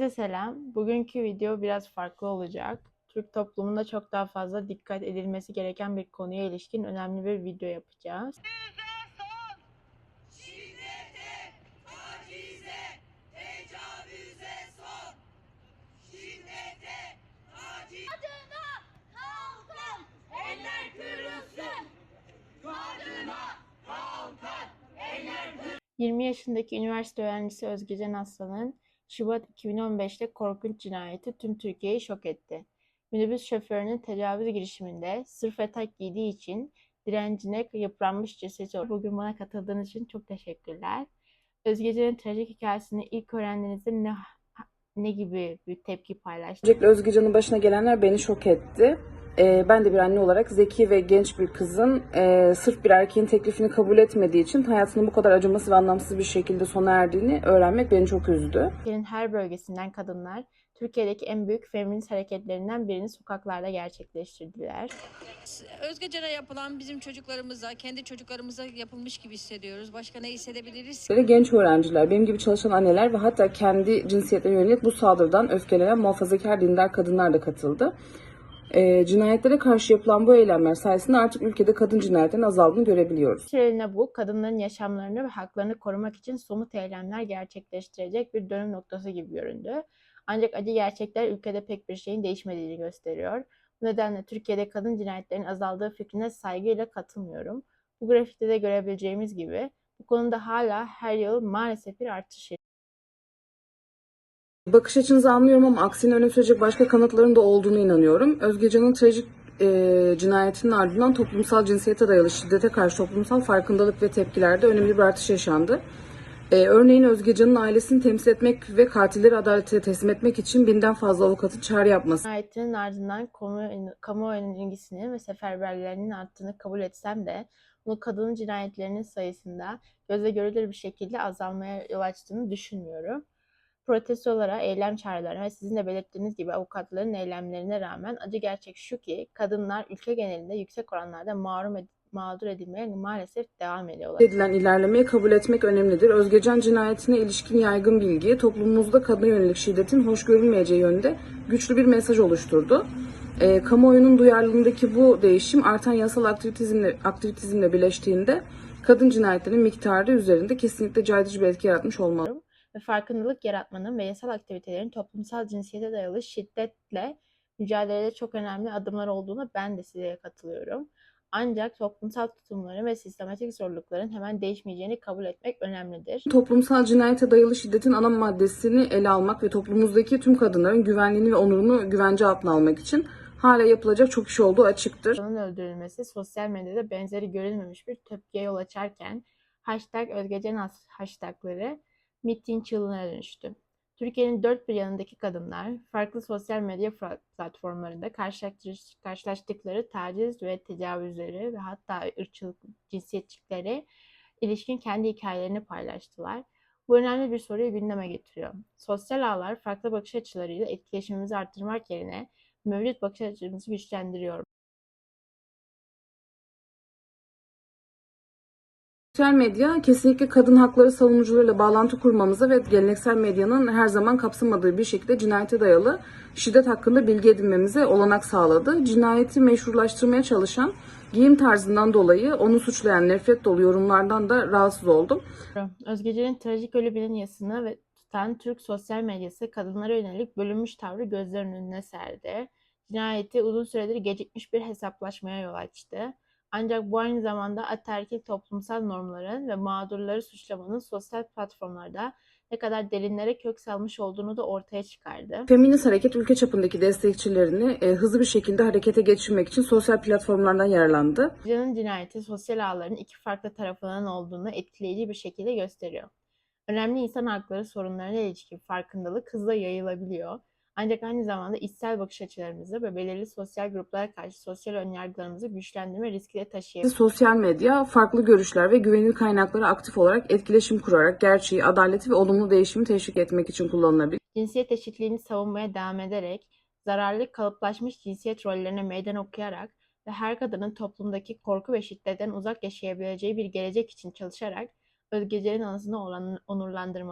Size selam. Bugünkü video biraz farklı olacak. Türk toplumunda çok daha fazla dikkat edilmesi gereken bir konuya ilişkin önemli bir video yapacağız. Şiddete, tacize, tecavüze son. Şiddete, tacize. Kadına kalkın, eller kırılsın. Kadına kalkın, eller kırılsın. 20 yaşındaki üniversite öğrencisi Özgecan Aslan'ın Şubat 2015'te korkunç cinayeti tüm Türkiye'yi şok etti. Minibüs şoförünün tecavüz girişiminde sırf etek giydiği için direncine yıpranmış cesedi. Bugün bana katıldığınız için çok teşekkürler. Özgecan'ın trajik hikayesini ilk öğrendiğinizde ne gibi bir tepki paylaştınız? Öncelikle Özgecan'ın başına gelenler beni şok etti. Ben de bir anne olarak zeki ve genç bir kızın sırf bir erkeğin teklifini kabul etmediği için hayatının bu kadar acımasız ve anlamsız bir şekilde sona erdiğini öğrenmek beni çok üzdü. Türkiye'nin her bölgesinden kadınlar Türkiye'deki en büyük feminist hareketlerinden birini sokaklarda gerçekleştirdiler. Özgecan'a yapılan bizim çocuklarımıza, kendi çocuklarımıza yapılmış gibi hissediyoruz. Başka ne hissedebiliriz? Genç öğrenciler, benim gibi çalışan anneler ve hatta kendi cinsiyetine yönelik bu saldırıdan öfkelenen muhafazakar dindar kadınlar da katıldı. Cinayetlere karşı yapılan bu eylemler sayesinde artık ülkede kadın cinayetlerinin azaldığını görebiliyoruz. Şirin'e bu kadınların yaşamlarını ve haklarını korumak için somut eylemler gerçekleştirecek bir dönüm noktası gibi göründü. Ancak acı gerçekler ülkede pek bir şeyin değişmediğini gösteriyor. Bu nedenle Türkiye'de kadın cinayetlerinin azaldığı fikrine saygıyla katılmıyorum. Bu grafikte de görebileceğimiz gibi bu konuda hala her yıl maalesef bir artış. Bakış açınızı anlıyorum ama aksini öne sürecek başka kanıtların da olduğunu inanıyorum. Özgecan'ın trajik cinayetinin ardından toplumsal cinsiyete dayalı şiddete karşı toplumsal farkındalık ve tepkilerde önemli bir artış yaşandı. Örneğin Özgecan'ın ailesini temsil etmek ve katilleri adalete teslim etmek için binden fazla avukatın çağrı yapması. Cinayetinin ardından kamuoyunun ilgisini ve seferberliğinin arttığını kabul etsem de bunu kadın cinayetlerinin sayısında gözle görülür bir şekilde azalmaya yol açtığını düşünmüyorum. Protestolara, eylem çağrılarına ve sizin de belirttiğiniz gibi avukatların eylemlerine rağmen acı gerçek şu ki kadınlar ülke genelinde yüksek oranlarda mağdur edilmeye maalesef devam ediyorlar. Edilen ilerlemeyi kabul etmek önemlidir. Özgecan cinayetine ilişkin yaygın bilgi toplumumuzda kadına yönelik şiddetin hoş görülmeyeceği yönde güçlü bir mesaj oluşturdu. Kamuoyunun duyarlılığındaki bu değişim artan yasal aktivizmle birleştiğinde kadın cinayetlerinin miktarı üzerinde kesinlikle caydırıcı bir etki yaratmış olmalı. Ve farkındalık yaratmanın ve yasal aktivitelerin toplumsal cinsiyete dayalı şiddetle mücadelede çok önemli adımlar olduğunu ben de size katılıyorum. Ancak toplumsal tutumların ve sistematik zorlukların hemen değişmeyeceğini kabul etmek önemlidir. Toplumsal cinayete dayalı şiddetin ana maddesini ele almak ve toplumumuzdaki tüm kadınların güvenliğini ve onurunu güvence altına almak için hala yapılacak çok iş olduğu açıktır. Kadının öldürülmesi sosyal medyada benzeri görülmemiş bir tepkiye yol açarken #Özgecan hashtagları miting çığlığına dönüştü. Türkiye'nin dört bir yanındaki kadınlar farklı sosyal medya platformlarında karşılaştıkları taciz ve tecavüzleri ve hatta ırkçılık, cinsiyetçiliklere ilişkin kendi hikayelerini paylaştılar. Bu önemli bir soruyu gündeme getiriyor. Sosyal ağlar farklı bakış açılarıyla etkileşimimizi arttırmak yerine mevcut bakış açımızı güçlendiriyor. Sosyal medya kesinlikle kadın hakları savunucularıyla bağlantı kurmamıza ve geleneksel medyanın her zaman kapsamadığı bir şekilde cinayete dayalı şiddet hakkında bilgi edinmemize olanak sağladı. Cinayeti meşrulaştırmaya çalışan giyim tarzından dolayı onu suçlayan nefret dolu yorumlardan da rahatsız oldum. Özgecan'ın trajik ölümünün yasını ve tutan Türk sosyal medyası kadınlara yönelik bölünmüş tavrı gözlerinin önüne serdi. Cinayeti uzun süredir gecikmiş bir hesaplaşmaya yol açtı. Ancak bu aynı zamanda ataerkil toplumsal normların ve mağdurları suçlamanın sosyal platformlarda ne kadar derinlere kök salmış olduğunu da ortaya çıkardı. Feminist hareket ülke çapındaki destekçilerini hızlı bir şekilde harekete geçirmek için sosyal platformlardan yararlandı. Özgecan'ın cinayeti sosyal ağların iki farklı tarafından olduğunu etkileyici bir şekilde gösteriyor. Önemli insan hakları sorunlarına ilişkin farkındalık hızla yayılabiliyor. Ancak aynı zamanda içsel bakış açılarımızı ve belirli sosyal gruplara karşı sosyal önyargılarımızı güçlendirme riski de taşıyabilir. Sosyal medya farklı görüşler ve güvenilir kaynaklara aktif olarak etkileşim kurarak gerçeği, adaleti ve olumlu değişimi teşvik etmek için kullanılabilir. Cinsiyet eşitliğini savunmaya devam ederek, zararlı kalıplaşmış cinsiyet rollerine meydan okuyarak ve her kadının toplumdaki korku ve şiddetten uzak yaşayabileceği bir gelecek için çalışarak Özgecan'ın anısını onurlandırmalı.